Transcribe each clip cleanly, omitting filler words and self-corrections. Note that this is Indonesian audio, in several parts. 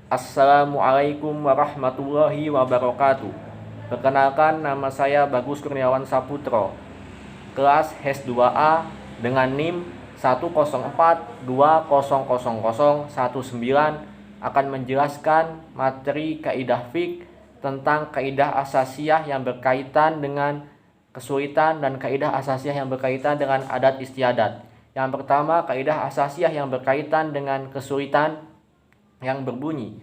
Assalamualaikum warahmatullahi wabarakatuh. Perkenalkan, nama saya Bagus Kurniawan Saputro, kelas HES 2A dengan NIM 104200019, akan menjelaskan materi kaidah fiqh tentang kaidah asasiyah yang berkaitan dengan kesulitan dan kaidah asasiyah yang berkaitan dengan adat istiadat. Yang pertama, kaidah asasiyah yang berkaitan dengan kesulitan yang berbunyi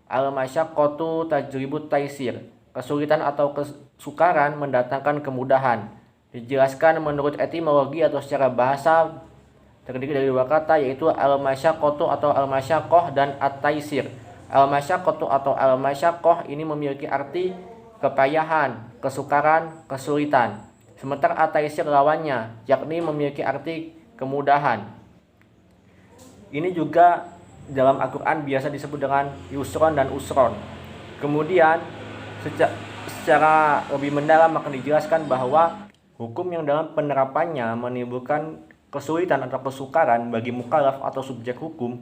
al-masyaqqatu tajribut taisir. Kesulitan atau kesukaran mendatangkan kemudahan. Dijelaskan menurut etimologi atau secara bahasa terdiri dari dua kata, yaitu al-masyaqqatu atau al-masyaqqah dan at-taisir. Al-masyaqqatu atau al-masyaqqah ini memiliki arti kepayahan, kesukaran, kesulitan. Sementara at-taisir lawannya, yakni memiliki arti kemudahan. Ini juga dalam Al-Quran biasa disebut dengan yusron dan usron. Kemudian secara lebih mendalam akan dijelaskan bahwa hukum yang dalam penerapannya menimbulkan kesulitan atau kesukaran bagi mukallaf atau subjek hukum,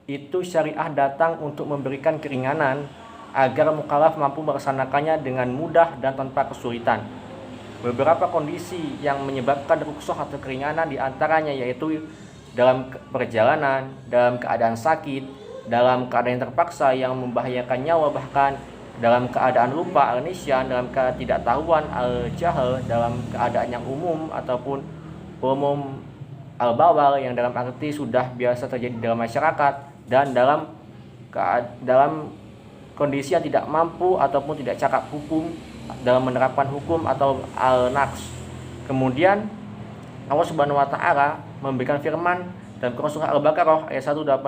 itu syariah datang untuk memberikan keringanan agar mukallaf mampu melaksanakannya dengan mudah dan tanpa kesulitan. Beberapa kondisi yang menyebabkan rukhsah atau keringanan diantaranya yaitu dalam perjalanan, dalam keadaan sakit, dalam keadaan yang terpaksa yang membahayakan nyawa, bahkan dalam keadaan lupa al-nisyan, dalam ketidaktahuan al-jahal, dalam keadaan yang umum ataupun umum al-bawal yang dalam arti sudah biasa terjadi dalam masyarakat, dan dalam kondisi yang tidak mampu ataupun tidak cakap hukum dalam menerapkan hukum atau al-naqs. Kemudian Allah Subhanahu wa taala memberikan firman dalam surah Al-Baqarah ayat 185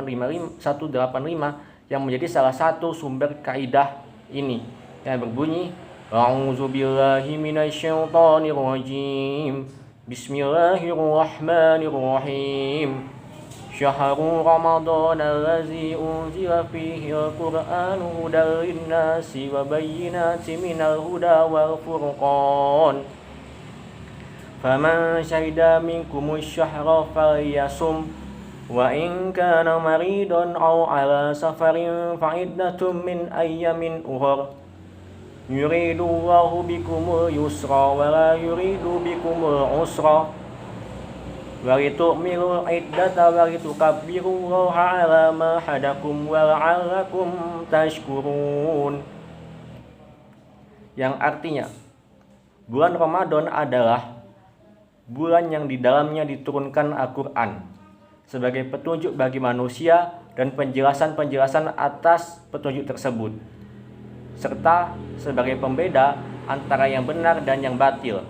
yang menjadi salah satu sumber kaidah ini, yang berbunyi A'udzubillahi minasyaitonir rajim. Bismillahirrahmanirrahim. Syahrul Ramadan allazi unzila fihi al-Qur'anu hudan lin-nasi wa bayyinatin minal huda wal furqan. Faman syahida minkumus syahra falyasum wa in kana maridan aw ala safarin fa iddatun min ayyamin ukhra. Yuridu Allahu bikumul yusra wa la yuridu bikumul usra. Wa litu'milul iddata wa litukabbirullaha ala ma hadakum wa la'allakum tashkurun. Yang artinya, bulan Ramadan adalah bulan yang di dalamnya diturunkan Al-Quran sebagai petunjuk bagi manusia dan penjelasan-penjelasan atas petunjuk tersebut, serta sebagai pembeda antara yang benar dan yang batil.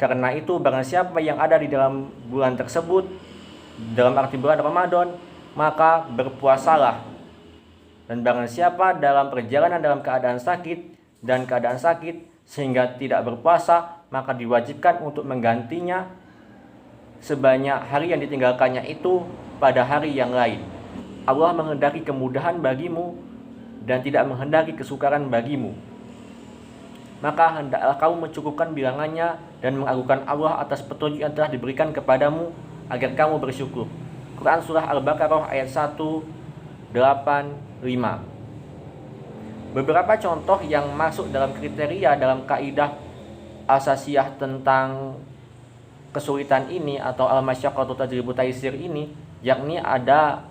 Karena itu, barang siapa yang ada di dalam bulan tersebut, dalam arti bulan Ramadan, maka berpuasalah. Dan barang siapa dalam perjalanan dalam keadaan sakit sehingga tidak berpuasa, maka diwajibkan untuk menggantinya sebanyak hari yang ditinggalkannya itu pada hari yang lain. Allah menghendaki kemudahan bagimu dan tidak menghendaki kesukaran bagimu. Maka hendaklah kamu mencukupkan bilangannya dan mengagungkan Allah atas petunjuk yang telah diberikan kepadamu agar kamu bersyukur. Quran Surah Al-Baqarah ayat 185. Beberapa contoh yang masuk dalam kriteria dalam kaidah asasiyah tentang kesulitan ini atau al-masyaqqatu tajribu taisir ini, yakni ada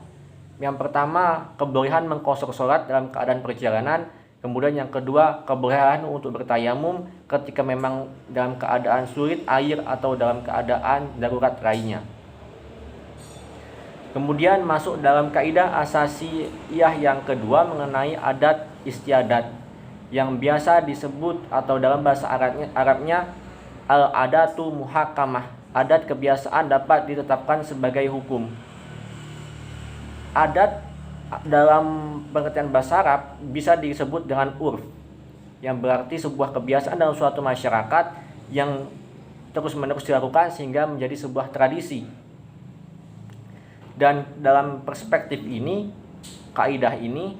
yang pertama, kebolehan mengqashar salat dalam keadaan perjalanan. Kemudian yang kedua, kebolehan untuk bertayamum ketika memang dalam keadaan sulit air atau dalam keadaan darurat lainnya. Kemudian masuk dalam kaidah asasiyah yang kedua mengenai adat istiadat, yang biasa disebut atau dalam bahasa Arabnya al-adatu muhakamah. Adat kebiasaan dapat ditetapkan sebagai hukum. Adat dalam pengertian bahasa Arab bisa disebut dengan urf, yang berarti sebuah kebiasaan dalam suatu masyarakat yang terus-menerus dilakukan sehingga menjadi sebuah tradisi. Dan dalam perspektif ini, kaidah ini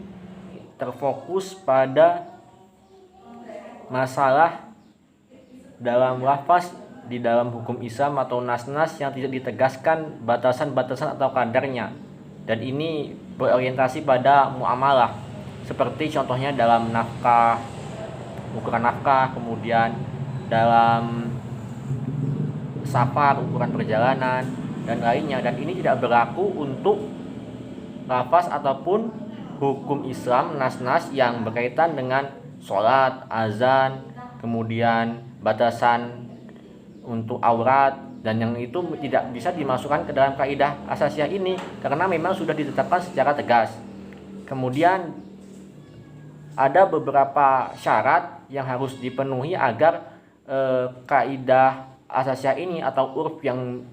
terfokus pada masalah dalam lafaz di dalam hukum Islam atau nas-nas yang tidak ditegaskan batasan-batasan atau kadarnya. dan ini berorientasi pada muamalah, seperti contohnya dalam nafkah, ukuran nafkah, kemudian dalam safar, ukuran perjalanan, dan lainnya. Dan ini tidak berlaku untuk lafaz ataupun hukum Islam nas-nas yang berkaitan dengan sholat, azan, kemudian batasan untuk aurat, dan yang itu tidak bisa dimasukkan ke dalam kaidah asasiyah ini karena memang sudah ditetapkan secara tegas. Kemudian ada beberapa syarat yang harus dipenuhi agar kaidah asasiyah ini atau urf yang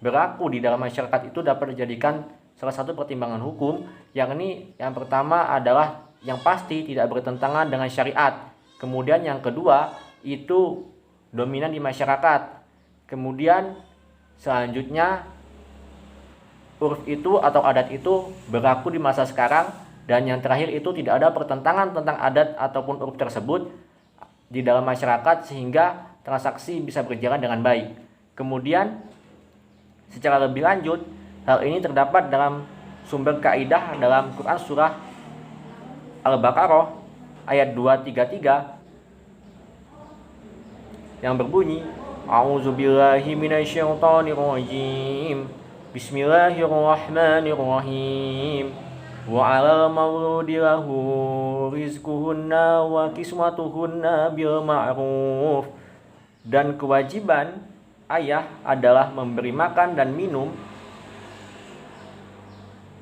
berlaku di dalam masyarakat itu dapat dijadikan salah satu pertimbangan hukum. Yang pertama adalah yang pasti tidak bertentangan dengan syariat. Kemudian yang kedua itu dominan di masyarakat. Kemudian selanjutnya urf itu atau adat itu berlaku di masa sekarang. Dan yang terakhir itu tidak ada pertentangan tentang adat ataupun urf tersebut di dalam masyarakat sehingga transaksi bisa berjalan dengan baik. Kemudian secara lebih lanjut, hal ini terdapat dalam sumber kaidah dalam Quran surah Al-Baqarah ayat 233 yang berbunyi, A'udzubillahi minasyaitonirrajim. Bismillahirrahmanirrahim. Wa 'alal mauludi lahu rizquhunna wa kiswatuhunna bil ma'ruf. Dan kewajiban ayah adalah memberi makan dan minum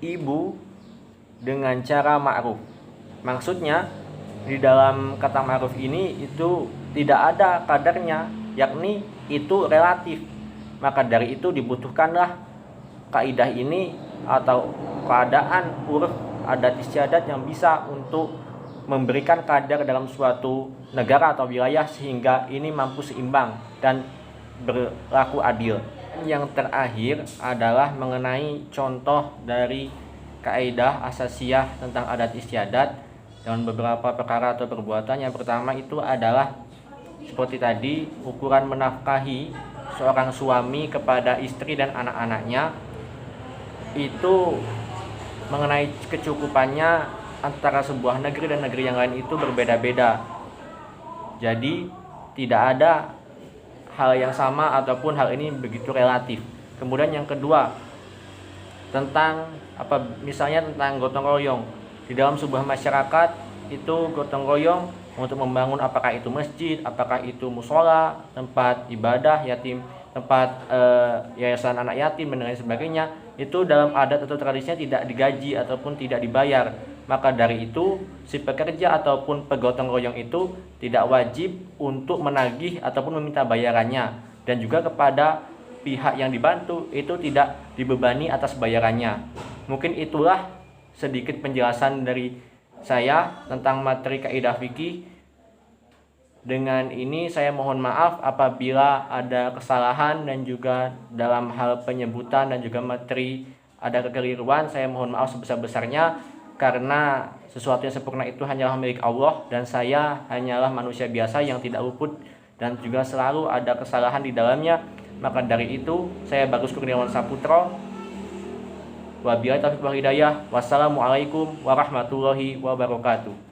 ibu dengan cara ma'ruf. Maksudnya di dalam kata ma'ruf ini itu tidak ada kadarnya, yakni itu relatif. Maka dari itu dibutuhkanlah kaidah ini atau keadaan urf adat istiadat yang bisa untuk memberikan kadar dalam suatu negara atau wilayah sehingga ini mampu seimbang dan berlaku adil. Yang terakhir adalah mengenai contoh dari kaidah asasiyah tentang adat istiadat dengan beberapa perkara atau perbuatan. Yang pertama itu adalah seperti tadi, ukuran menafkahi seorang suami kepada istri dan anak-anaknya itu mengenai kecukupannya antara sebuah negeri dan negeri yang lain itu berbeda-beda. Jadi tidak ada hal yang sama ataupun hal ini begitu relatif. Kemudian yang kedua, tentang misalnya tentang gotong royong. Di dalam sebuah masyarakat itu gotong royong untuk membangun apakah itu masjid, apakah itu musola, tempat ibadah yatim, tempat yayasan anak yatim dan lain sebagainya, itu dalam adat atau tradisinya tidak digaji ataupun tidak dibayar. Maka dari itu si pekerja ataupun pegotong royong itu tidak wajib untuk menagih ataupun meminta bayarannya, dan juga kepada pihak yang dibantu itu tidak dibebani atas bayarannya. Mungkin itulah sedikit penjelasan dari saya tentang materi kaidah fikih. Dengan ini saya mohon maaf apabila ada kesalahan dan juga dalam hal penyebutan dan juga materi ada kekeliruan. Saya mohon maaf sebesar-besarnya karena sesuatu yang sempurna itu hanyalah milik Allah dan saya hanyalah manusia biasa yang tidak luput dan juga selalu ada kesalahan di dalamnya. Maka dari itu saya Bagus Kurniawan Saputra. Wabillahi taufiq wal hidayah. Wassalamualaikum warahmatullahi wabarakatuh.